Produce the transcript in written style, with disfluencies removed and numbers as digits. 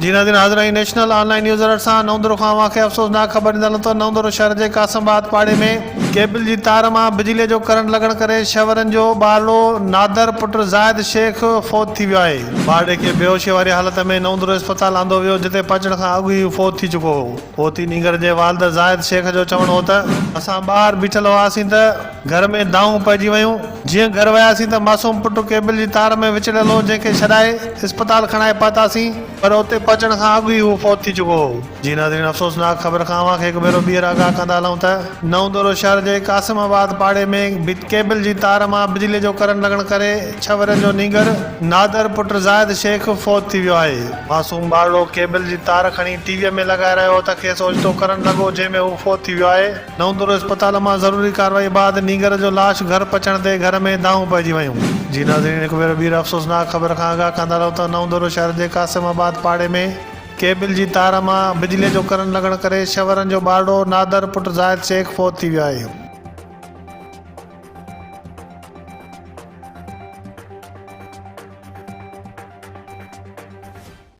जी नाज़रीन हाज़िर national online news alert सां नौंदर खां वाक़े अफ़सोसनाक ख़बर ॾींदड़ तो नौंदर शहर जे कासमाबाद पाड़े में केबल जी तार मां बिजलीअ जो करंट लॻण करे शवरनि जो ॿारड़ो नादर पुट ज़ाहिद शेख फौत थी वियो आहे। ॿारड़े खे बेहोशी वारी हालत में नौंदर अस्पताल आंदो वियो जिते पहुचण खां अॻु ई फौत थी चुको हो। फौती नींगर जे वालिद ज़ाहिद शेख जो चवणो हो त असां ॿाहिरि बीठल हुआसीं त घर में दाऊं पइजी वियूं। जीअं घर वियासीं त मासूम पुट केबल जी तार में विचड़ियल हो जंहिंखे छॾाए अस्पताल खणाए पहुतासीं पर उते पहुचण खां अॻु ई उहो फौत थी चुको हो। जी नाज़रीन अफ़सोसनाक ख़बर खां वाक़े हिकु भेरो ॿीहर आगाह कंदा हलूं त नौंदर शहर जे कासमाबाद पाड़े में केबल जी तार मां बिजलीअ जो करंट लॻण करे छवरनि जो नींगर नादर पुट ज़ाहिद शेख फौत थी वियो आहे। मासूम ॿारड़ो केबल जी तार खणी टीवीअ में लॻाए रहियो त खेसि ओचितो करंट लॻो जंहिंमें हू फौत थी वियो आहे। नौंदर अस्पताल मां ज़रूरी कारवाई बाद नींगर जो लाश घर पहुचण ते घर में दाऊं पइजी वियूं। जी नाज़रीन हिकु भेरो ॿीहर अफ़सोसनाक ख़बर खां आगाह कंदा रहो त नौंदर शहर जे कासमाबाद पाड़े में केबल जी तार मां बिजलीअ जो करंट लॻण करे शवरनि जो ॿारड़ो नादर पुट ज़ाहिद शेख फौत थी वियो आहे।